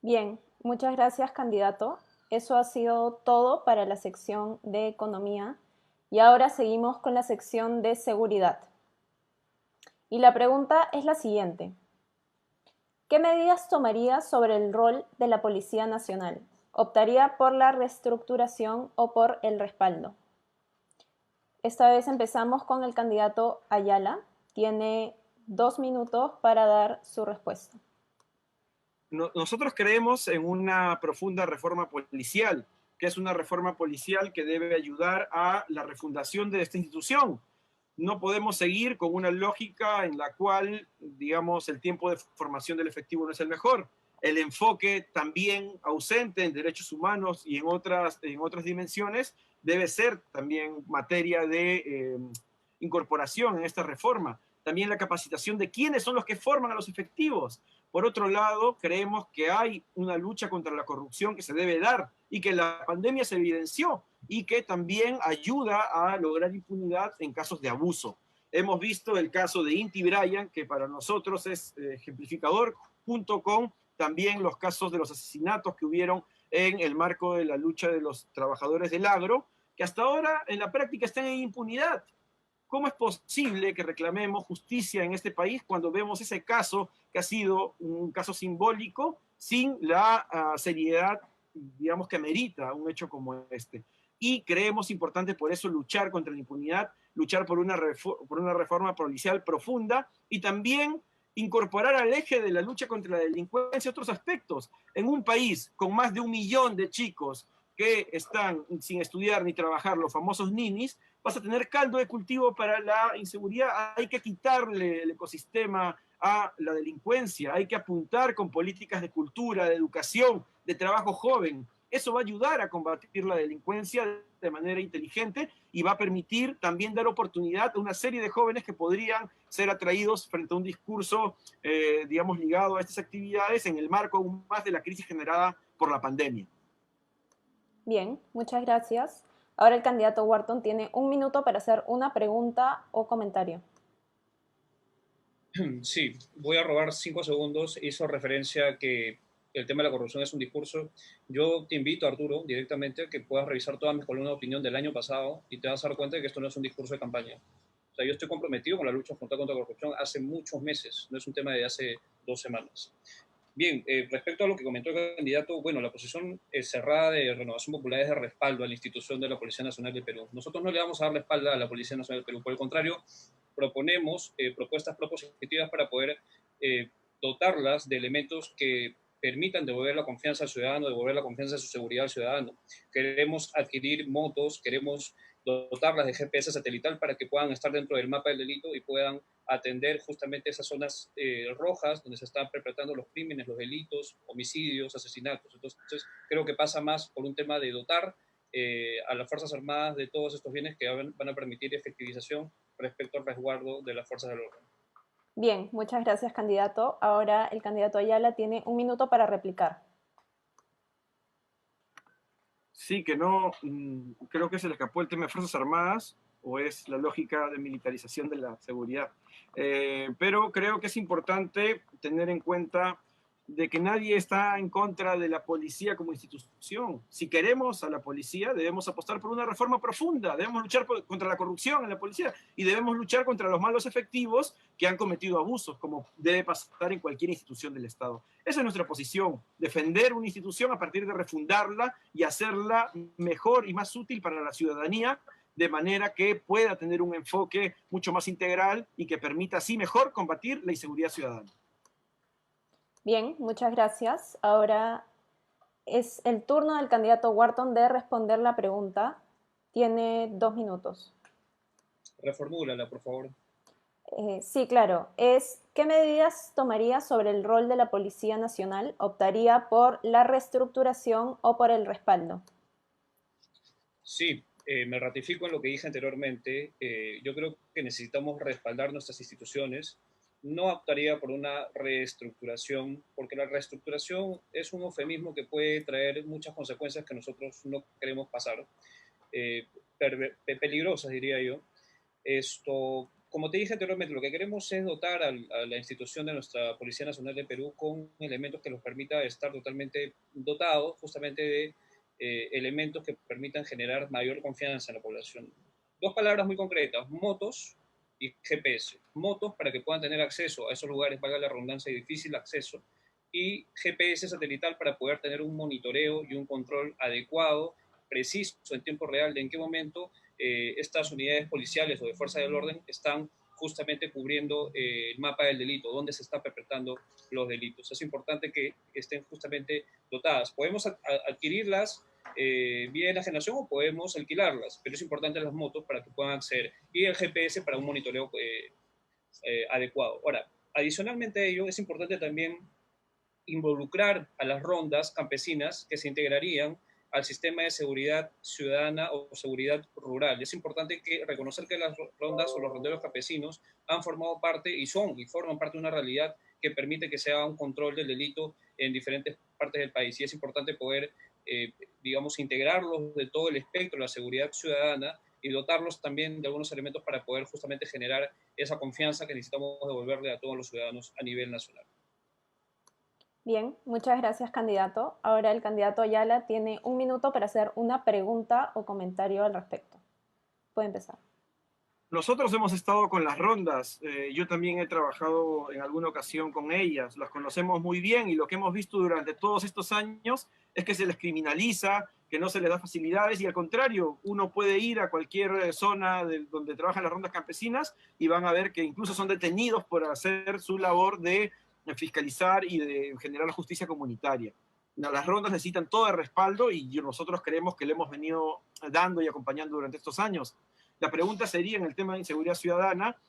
Bien, muchas gracias, candidato. Eso ha sido todo para la sección de economía y ahora seguimos con la sección de seguridad. Y la pregunta es la siguiente. ¿Qué medidas tomaría sobre el rol de la Policía Nacional? ¿Optaría por la reestructuración o por el respaldo? Esta vez empezamos con el candidato Ayala. Tiene 2 minutos para dar su respuesta. Nosotros creemos en una profunda reforma policial, que es una reforma policial que debe ayudar a la refundación de esta institución. No podemos seguir con una lógica en la cual, digamos, el tiempo de formación del efectivo no es el mejor. El enfoque también ausente en derechos humanos y en otras dimensiones debe ser también materia de incorporación en esta reforma. También la capacitación de quiénes son los que forman a los efectivos. Por otro lado, creemos que hay una lucha contra la corrupción que se debe dar y que la pandemia se evidenció y que también ayuda a lograr impunidad en casos de abuso. Hemos visto el caso de Inti Bryan, que para nosotros es ejemplificador, junto con también los casos de los asesinatos que hubieron en el marco de la lucha de los trabajadores del agro, que hasta ahora en la práctica están en impunidad. ¿Cómo es posible que reclamemos justicia en este país cuando vemos ese caso que ha sido un caso simbólico sin la seriedad, digamos, que amerita un hecho como este? Y creemos importante por eso luchar contra la impunidad, luchar por una reforma policial profunda y también incorporar al eje de la lucha contra la delincuencia otros aspectos. En un país con más de 1 millón de chicos que están sin estudiar ni trabajar, los famosos ninis, vas a tener caldo de cultivo para la inseguridad. Hay que quitarle el ecosistema a la delincuencia, hay que apuntar con políticas de cultura, de educación, de trabajo joven. Eso va a ayudar a combatir la delincuencia de manera inteligente y va a permitir también dar oportunidad a una serie de jóvenes que podrían ser atraídos frente a un discurso, digamos, ligado a estas actividades en el marco aún más de la crisis generada por la pandemia. Bien, muchas gracias. Ahora el candidato Wharton tiene 1 minuto para hacer una pregunta o comentario. Sí, voy a robar 5 segundos. Hizo referencia a que el tema de la corrupción es un discurso. Yo te invito, Arturo, directamente a que puedas revisar todas mis columnas de opinión del año pasado y te vas a dar cuenta de que esto no es un discurso de campaña. O sea, yo estoy comprometido con la lucha contra la corrupción hace muchos meses, no es un tema de hace 2 semanas. Bien, respecto a lo que comentó el candidato, bueno, la posición cerrada de Renovación Popular es de respaldo a la institución de la Policía Nacional del Perú. Nosotros no le vamos a dar la espalda a la Policía Nacional del Perú, por el contrario, proponemos propuestas propositivas para poder dotarlas de elementos que permitan devolver la confianza al ciudadano, devolver la confianza de su seguridad al ciudadano. Queremos adquirir motos, queremos dotarlas de GPS satelital para que puedan estar dentro del mapa del delito y puedan atender justamente esas zonas rojas donde se están perpetrando los crímenes, los delitos, homicidios, asesinatos. Entonces, creo que pasa más por un tema de dotar a las Fuerzas Armadas de todos estos bienes que van a permitir efectivización respecto al resguardo de las fuerzas del orden. Bien, muchas gracias, candidato. Ahora el candidato Ayala tiene 1 minuto para replicar. Sí, que no, creo que se le escapó el tema de Fuerzas Armadas o es la lógica de militarización de la seguridad. Pero creo que es importante tener en cuenta de que nadie está en contra de la policía como institución. Si queremos a la policía, debemos apostar por una reforma profunda, debemos luchar contra la corrupción en la policía y debemos luchar contra los malos efectivos que han cometido abusos, como debe pasar en cualquier institución del Estado. Esa es nuestra posición, defender una institución a partir de refundarla y hacerla mejor y más útil para la ciudadanía, de manera que pueda tener un enfoque mucho más integral y que permita así mejor combatir la inseguridad ciudadana. Bien, muchas gracias. Ahora es el turno del candidato Wharton de responder la pregunta. Tiene 2 minutos. Reformúlala, por favor. Sí, claro. ¿Qué medidas tomaría sobre el rol de la Policía Nacional? ¿Optaría por la reestructuración o por el respaldo? Sí, me ratifico en lo que dije anteriormente. Yo creo que necesitamos respaldar nuestras instituciones. No optaría por una reestructuración, porque la reestructuración es un eufemismo que puede traer muchas consecuencias que nosotros no queremos pasar, peligrosas, diría yo. Como te dije anteriormente, lo que queremos es dotar a la institución de nuestra Policía Nacional de Perú con elementos que nos permita estar totalmente dotados justamente de elementos que permitan generar mayor confianza en la población. Dos palabras muy concretas: motos y GPS. Motos para que puedan tener acceso a esos lugares, valga la redundancia, y difícil acceso, y GPS satelital para poder tener un monitoreo y un control adecuado, preciso, en tiempo real, de en qué momento estas unidades policiales o de fuerza del orden están justamente cubriendo el mapa del delito, dónde se están perpetrando los delitos. Es importante que estén justamente dotadas. Podemos adquirirlas vía enajenación o podemos alquilarlas, pero es importante las motos para que puedan acceder y el GPS para un monitoreo adecuado. Ahora, adicionalmente a ello, es importante también involucrar a las rondas campesinas que se integrarían al sistema de seguridad ciudadana o seguridad rural. Es importante reconocer que las rondas o los ronderos campesinos han formado parte y forman parte de una realidad que permite que se haga un control del delito en diferentes partes del país. Y es importante poder, digamos, integrarlos de todo el espectro de la seguridad ciudadana y dotarlos también de algunos elementos para poder justamente generar esa confianza que necesitamos devolverle a todos los ciudadanos a nivel nacional. Bien, muchas gracias, candidato. Ahora el candidato Ayala tiene 1 minuto para hacer una pregunta o comentario al respecto. Puede empezar. Nosotros hemos estado con las rondas, yo también he trabajado en alguna ocasión con ellas, las conocemos muy bien y lo que hemos visto durante todos estos años es que se les criminaliza, que no se les da facilidades y al contrario, uno puede ir a cualquier zona donde trabajan las rondas campesinas y van a ver que incluso son detenidos por hacer su labor de fiscalizar y de generar la justicia comunitaria. Las rondas necesitan todo el respaldo y nosotros creemos que le hemos venido dando y acompañando durante estos años. La pregunta sería en el tema de inseguridad ciudadana,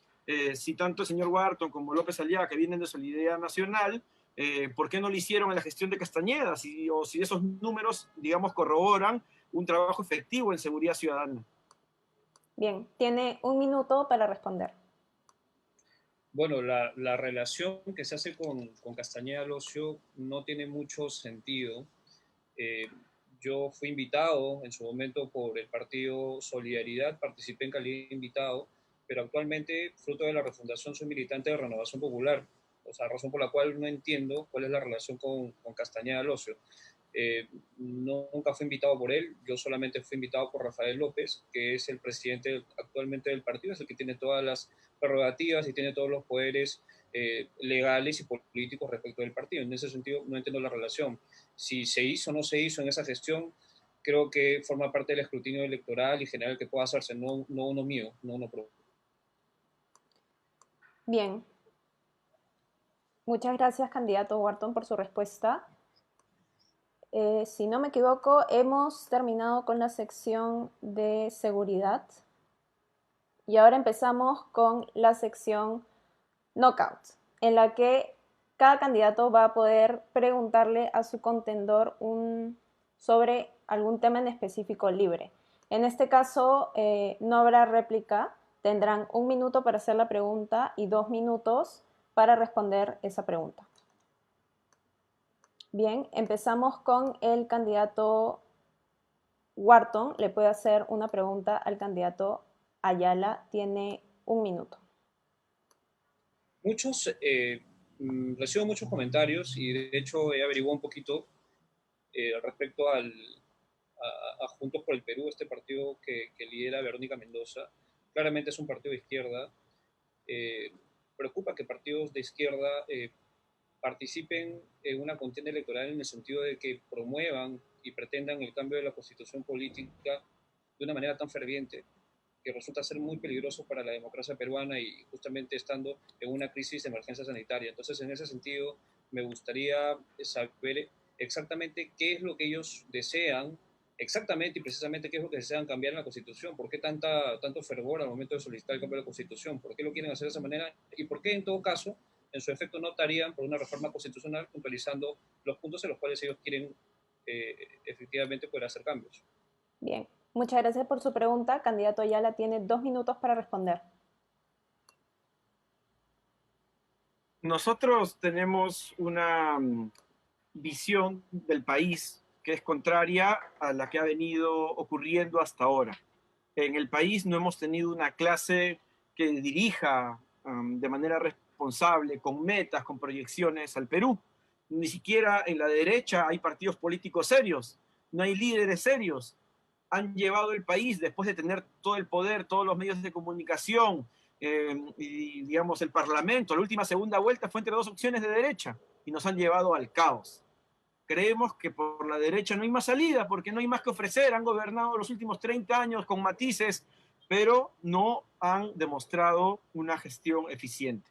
si tanto el señor Wharton como López Aliaga, que vienen de Solidaridad Nacional, ¿por qué no lo hicieron en la gestión de Castañeda? O si esos números, digamos, corroboran un trabajo efectivo en seguridad ciudadana. Bien, tiene 1 minuto para responder. Bueno, la relación que se hace con Castañeda Locio no tiene mucho sentido. Yo fui invitado en su momento por el partido Solidaridad, participé en calidad de invitado, pero actualmente, fruto de la refundación, soy militante de Renovación Popular, o sea, razón por la cual no entiendo cuál es la relación con Castañeda Locio. Nunca fui invitado por él, yo solamente fui invitado por Rafael López, que es el presidente actualmente del partido, es el que tiene todas las prerrogativas y tiene todos los poderes legales y políticos respecto del partido. En ese sentido, no entiendo la relación. Si se hizo o no se hizo en esa gestión, creo que forma parte del escrutinio electoral y general que pueda hacerse, no uno mío, no uno propio. Bien, muchas gracias, candidato Wharton, por su respuesta. Si no me equivoco, hemos terminado con la sección de seguridad y ahora empezamos con la sección knockout, en la que cada candidato va a poder preguntarle a su contendor sobre algún tema en específico libre. En este caso, no habrá réplica, tendrán 1 minuto para hacer la pregunta y 2 minutos para responder esa pregunta. Bien, empezamos con el candidato Wharton. Le puede hacer una pregunta al candidato Ayala. Tiene 1 minuto. Recibo muchos comentarios y de hecho he averiguado un poquito respecto a Juntos por el Perú, este partido que lidera Verónica Mendoza. Claramente es un partido de izquierda. Preocupa que partidos de izquierda participen en una contienda electoral en el sentido de que promuevan y pretendan el cambio de la constitución política de una manera tan ferviente que resulta ser muy peligroso para la democracia peruana y justamente estando en una crisis de emergencia sanitaria. Entonces, en ese sentido, me gustaría saber exactamente qué es lo que ellos desean, exactamente y precisamente qué es lo que desean cambiar en la Constitución, por qué tanto fervor al momento de solicitar el cambio de la Constitución, por qué lo quieren hacer de esa manera y por qué en todo caso, en su efecto, no optarían por una reforma constitucional puntualizando los puntos en los cuales ellos quieren efectivamente poder hacer cambios. Bien, muchas gracias por su pregunta. Candidato Ayala tiene 2 minutos para responder. Nosotros tenemos una visión del país que es contraria a la que ha venido ocurriendo hasta ahora. En el país no hemos tenido una clase que dirija de manera responsable, con metas, con proyecciones al Perú. Ni siquiera en la derecha hay partidos políticos serios, no hay líderes serios. Han llevado el país, después de tener todo el poder, todos los medios de comunicación, y digamos el Parlamento, la última segunda vuelta fue entre dos opciones de derecha y nos han llevado al caos. Creemos que por la derecha no hay más salida porque no hay más que ofrecer. Han gobernado los últimos 30 años con matices, pero no han demostrado una gestión eficiente.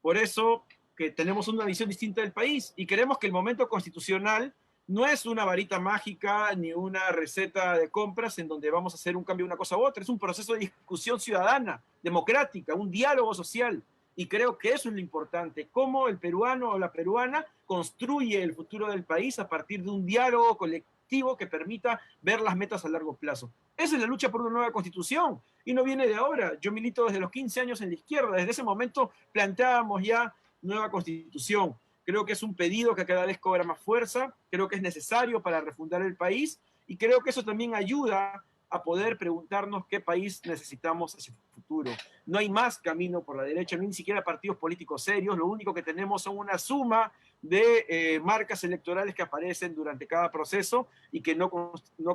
Por eso que tenemos una visión distinta del país y queremos que el momento constitucional no es una varita mágica ni una receta de compras en donde vamos a hacer un cambio de una cosa u otra. Es un proceso de discusión ciudadana, democrática, un diálogo social. Y creo que eso es lo importante, cómo el peruano o la peruana construye el futuro del país a partir de un diálogo colectivo que permita ver las metas a largo plazo. Esa es la lucha por una nueva constitución y no viene de ahora. Yo milito desde los 15 años en la izquierda. Desde ese momento planteábamos ya nueva constitución. Creo que es un pedido que cada vez cobra más fuerza, creo que es necesario para refundar el país y creo que eso también ayuda a poder preguntarnos qué país necesitamos hacia el futuro. No hay más camino por la derecha, no hay ni siquiera partidos políticos serios, lo único que tenemos son una suma de marcas electorales que aparecen durante cada proceso y que no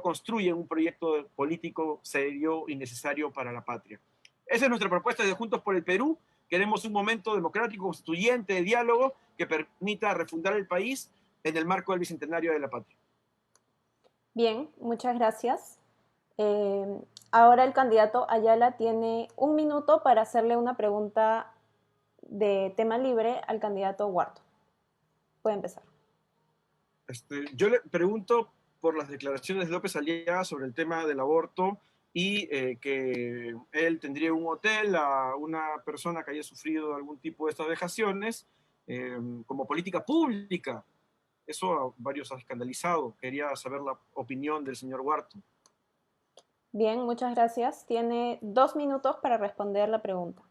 construyen un proyecto político serio y necesario para la patria. Esa es nuestra propuesta de Juntos por el Perú. Queremos un momento democrático, constituyente, de diálogo que permita refundar el país en el marco del Bicentenario de la Patria. Bien, muchas gracias. Ahora el candidato Ayala tiene 1 minuto para hacerle una pregunta de tema libre al candidato Wharton. Puede empezar. Yo le pregunto por las declaraciones de López Aliaga sobre el tema del aborto y que él tendría un hotel a una persona que haya sufrido algún tipo de estas vejaciones como política pública. Eso a varios ha escandalizado. Quería saber la opinión del señor Wharton. Bien, muchas gracias. Tiene 2 minutos para responder la pregunta.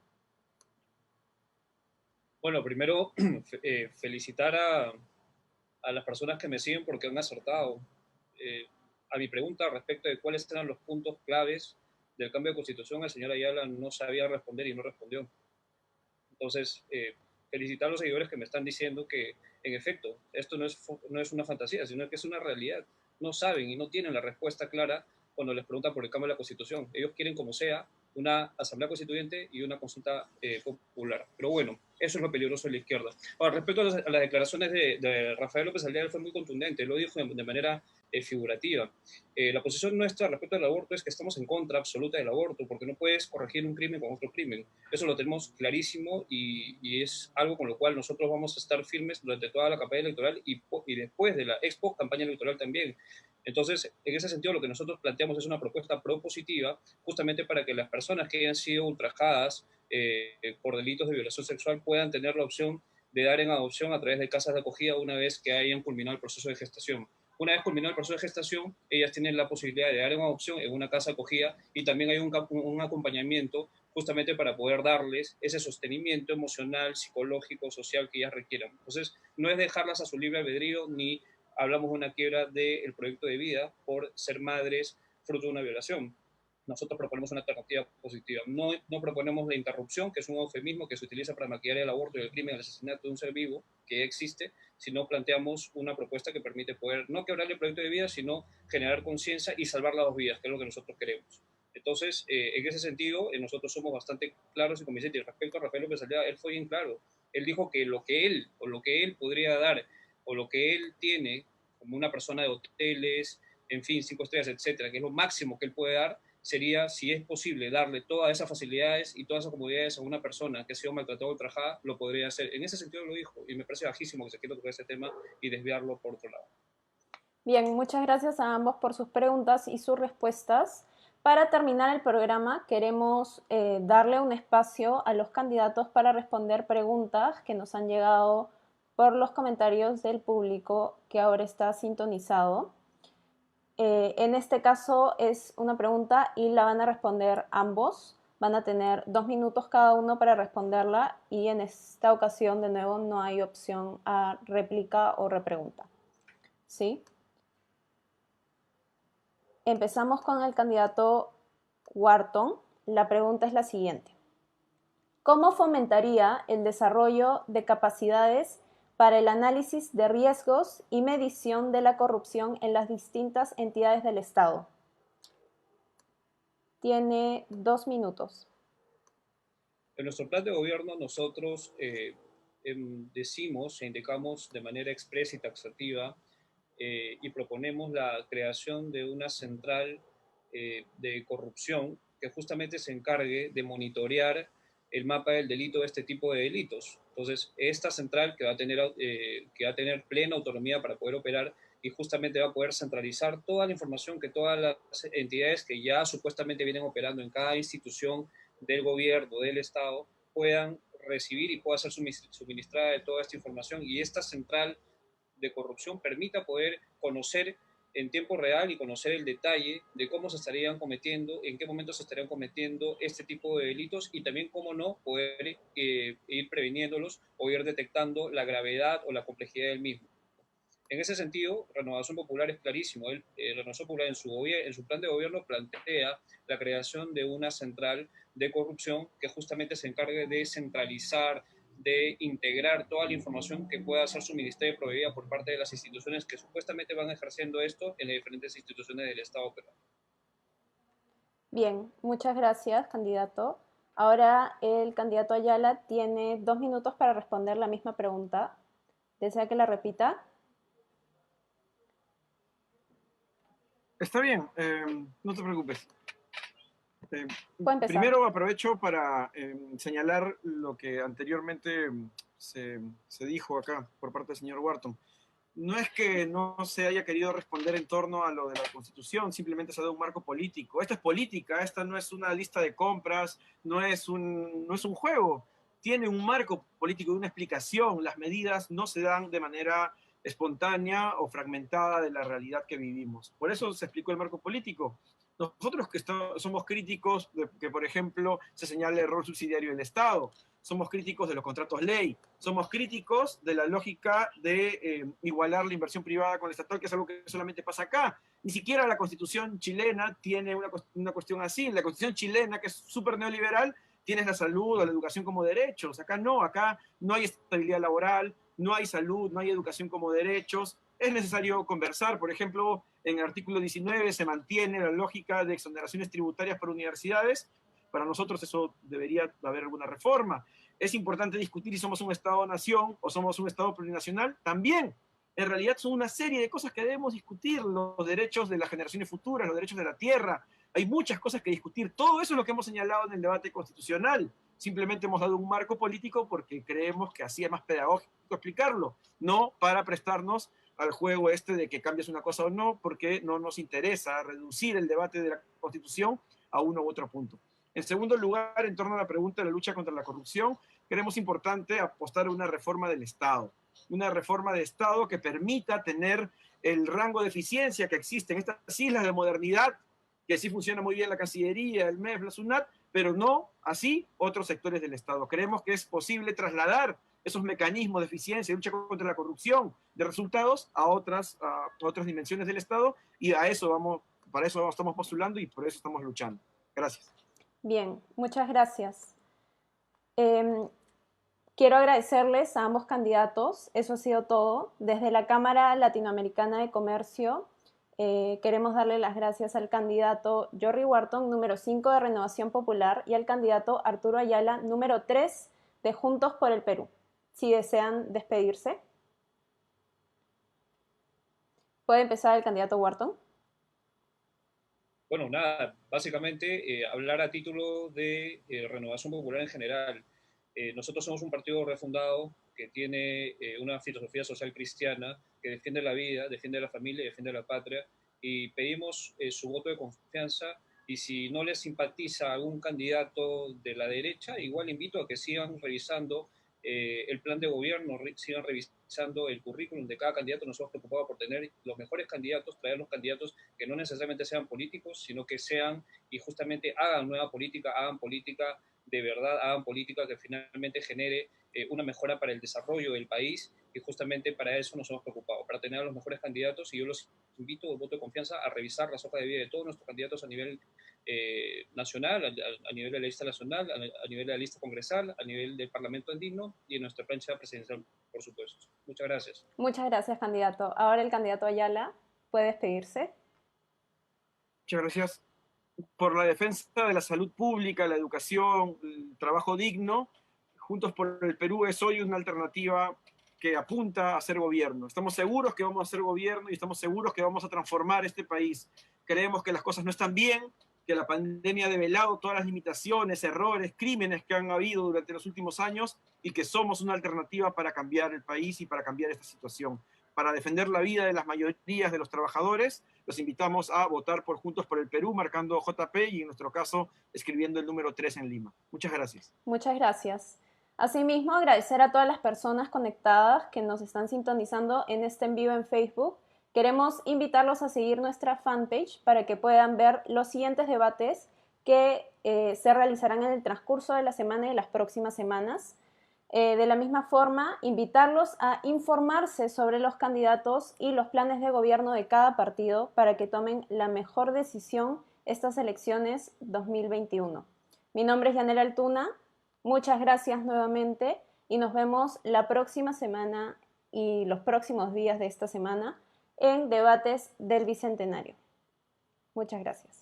Bueno, primero felicitar a las personas que me siguen porque han acertado. A mi pregunta respecto de cuáles eran los puntos claves del cambio de constitución, el señor Ayala no sabía responder y no respondió. Entonces, felicitar a los seguidores que me están diciendo que, en efecto, esto no es una fantasía, sino que es una realidad. No saben y no tienen la respuesta clara cuando les preguntan por el cambio de la Constitución. Ellos quieren, como sea, una asamblea constituyente y una consulta popular. Pero bueno, Eso es lo peligroso de la izquierda. Ahora, respecto a las declaraciones de Rafael López Aliaga, fue muy contundente, lo dijo de manera figurativa. La posición nuestra respecto al aborto es que estamos en contra absoluta del aborto, porque no puedes corregir un crimen con otro crimen. Eso lo tenemos clarísimo y es algo con lo cual nosotros vamos a estar firmes durante toda la campaña electoral y después de la expo campaña electoral también. Entonces, en ese sentido, lo que nosotros planteamos es una propuesta propositiva, justamente para que las personas que hayan sido ultrajadas por delitos de violación sexual puedan tener la opción de dar en adopción a través de casas de acogida una vez que hayan culminado el proceso de gestación. Una vez culminado el proceso de gestación, ellas tienen la posibilidad de dar en adopción en una casa acogida y también hay un acompañamiento justamente para poder darles ese sostenimiento emocional, psicológico, social que ellas requieran. Entonces, no es dejarlas a su libre albedrío ni hablamos de una quiebra del proyecto de vida por ser madres fruto de una violación. Nosotros proponemos una alternativa positiva. No proponemos la interrupción, que es un eufemismo que se utiliza para maquillar el aborto y el crimen, el asesinato de un ser vivo que ya existe, sino planteamos una propuesta que permite poder no quebrar el proyecto de vida, sino generar conciencia y salvar las dos vidas, que es lo que nosotros queremos. Entonces, en ese sentido, nosotros somos bastante claros y convincentes. Respecto a Rafael López Aliaga, él fue bien claro. Él dijo que lo que él podría dar o lo que él tiene como una persona de hoteles, en fin, 5 estrellas, etcétera, que es lo máximo que él puede dar, sería, si es posible, darle todas esas facilidades y todas esas comodidades a una persona que ha sido maltratada o ultrajada, lo podría hacer. En ese sentido lo dijo, y me parece bajísimo que se quiera tocar ese tema y desviarlo por otro lado. Bien, muchas gracias a ambos por sus preguntas y sus respuestas. Para terminar el programa, queremos darle un espacio a los candidatos para responder preguntas que nos han llegado por los comentarios del público que ahora está sintonizado. En este caso es una pregunta y la van a responder ambos. Van a tener 2 minutos cada uno para responderla y en esta ocasión, de nuevo, no hay opción a réplica o repregunta. ¿Sí? Empezamos con el candidato Wharton. La pregunta es la siguiente. ¿Cómo fomentaría el desarrollo de capacidades para el análisis de riesgos y medición de la corrupción en las distintas entidades del Estado? Tiene 2 minutos. En nuestro plan de gobierno nosotros decimos e indicamos de manera expresa y taxativa y proponemos la creación de una central de corrupción que justamente se encargue de monitorear el mapa del delito de este tipo de delitos. Entonces, esta central que va a tener plena autonomía para poder operar y justamente va a poder centralizar toda la información que todas las entidades que ya supuestamente vienen operando en cada institución del gobierno, del Estado, puedan recibir y pueda ser suministrada de toda esta información. Y esta central de corrupción permita poder conocer en tiempo real y conocer el detalle de cómo se estarían cometiendo, en qué momentos se estarían cometiendo este tipo de delitos y también, cómo no, poder ir previniéndolos o ir detectando la gravedad o la complejidad del mismo. En ese sentido, Renovación Popular es clarísimo. Renovación Popular en su plan de gobierno plantea la creación de una central de corrupción que justamente se encargue de centralizar, de integrar toda la información que pueda ser suministrada y proveída por parte de las instituciones que supuestamente van ejerciendo esto en las diferentes instituciones del Estado peruano. Bien, muchas gracias, candidato. Ahora el candidato Ayala tiene 2 minutos para responder la misma pregunta. ¿Desea que la repita? Está bien, no te preocupes. Puede Primero aprovecho para señalar lo que anteriormente se dijo acá por parte del señor Wharton. No es que no se haya querido responder en torno a lo de la Constitución, simplemente se ha dado un marco político. Esta es política, esta no es una lista de compras, no es un juego. Tiene un marco político y una explicación. Las medidas no se dan de manera espontánea o fragmentada de la realidad que vivimos. Por eso se explicó el marco político. Nosotros que somos críticos de que, por ejemplo, se señale el rol subsidiario del Estado, somos críticos de los contratos ley, somos críticos de la lógica de igualar la inversión privada con la estatal, que es algo que solamente pasa acá. Ni siquiera la Constitución chilena tiene una cuestión así. La Constitución chilena, que es súper neoliberal, tienes la salud o la educación como derechos. Acá no hay estabilidad laboral, no hay salud, no hay educación como derechos. Es necesario conversar. Por ejemplo, en el artículo 19 se mantiene la lógica de exoneraciones tributarias para universidades. Para nosotros eso debería haber alguna reforma. es importante discutir si somos un Estado-nación o somos un Estado plurinacional, también. En realidad son una serie de cosas que debemos discutir, los derechos de las generaciones futuras, los derechos de la tierra. Hay muchas cosas que discutir. Todo eso es lo que hemos señalado en el debate constitucional. Simplemente hemos dado un marco político porque creemos que así es más pedagógico explicarlo, no para prestarnos al juego este de que cambies una cosa o no, porque no nos interesa reducir el debate de la Constitución a uno u otro punto. En segundo lugar, en torno a la pregunta de la lucha contra la corrupción, creemos importante apostar a una reforma del Estado. Una reforma de Estado que permita tener el rango de eficiencia que existe en estas islas de modernidad, que sí funciona muy bien la Cancillería, el MEF, la SUNAT, pero no así otros sectores del Estado. Creemos que es posible trasladar esos mecanismos de eficiencia y lucha contra la corrupción de resultados a otras dimensiones del Estado, y a eso para eso estamos postulando y por eso estamos luchando. Gracias. Bien, muchas gracias. Quiero agradecerles a ambos candidatos. Eso ha sido todo. Desde la Cámara Latinoamericana de Comercio, queremos darle las gracias al candidato Jorry Wharton, número 5 de Renovación Popular, y al candidato Arturo Ayala, número 3 de Juntos por el Perú. Si desean despedirse. ¿Puede empezar el candidato Wharton? Bueno, nada, básicamente hablar a título de Renovación Popular en general. Nosotros somos un partido refundado que tiene una filosofía social cristiana que defiende la vida, defiende la familia, defiende la patria, y pedimos su voto de confianza. Y si no les simpatiza algún candidato de la derecha, igual invito a que sigan revisando el plan de gobierno, sigan revisando el currículum de cada candidato. Nos hemos preocupado por tener los mejores candidatos, traer los candidatos que no necesariamente sean políticos, sino que sean y justamente hagan nueva política, hagan política de verdad, hagan política que finalmente genere una mejora para el desarrollo del país, y justamente para eso nos hemos preocupado, para tener a los mejores candidatos. Y yo los invito, el voto de confianza, a revisar las hojas de vida de todos nuestros candidatos a nivel nacional, a nivel de la lista nacional, a nivel de la lista congresal, a nivel del Parlamento andino y en nuestra plancha presidencial, por supuesto. Muchas gracias. Muchas gracias, candidato. Ahora el candidato Ayala puede despedirse. Muchas gracias. Por la defensa de la salud pública, la educación, el trabajo digno, Juntos por el Perú es hoy una alternativa que apunta a ser gobierno. Estamos seguros que vamos a ser gobierno y estamos seguros que vamos a transformar este país. Creemos que las cosas no están bien, que la pandemia ha develado todas las limitaciones, errores, crímenes que han habido durante los últimos años, y que somos una alternativa para cambiar el país y para cambiar esta situación. Para defender la vida de las mayorías de los trabajadores, los invitamos a votar por Juntos por el Perú, marcando JP y en nuestro caso escribiendo el número 3 en Lima. Muchas gracias. Muchas gracias. Asimismo, agradecer a todas las personas conectadas que nos están sintonizando en este en vivo en Facebook. Queremos invitarlos a seguir nuestra fanpage para que puedan ver los siguientes debates que se realizarán en el transcurso de la semana y las próximas semanas. De la misma forma, invitarlos a informarse sobre los candidatos y los planes de gobierno de cada partido para que tomen la mejor decisión estas elecciones 2021. Mi nombre es Yanela Altuna. Muchas gracias nuevamente y nos vemos la próxima semana y los próximos días de esta semana en Debates del Bicentenario. Muchas gracias.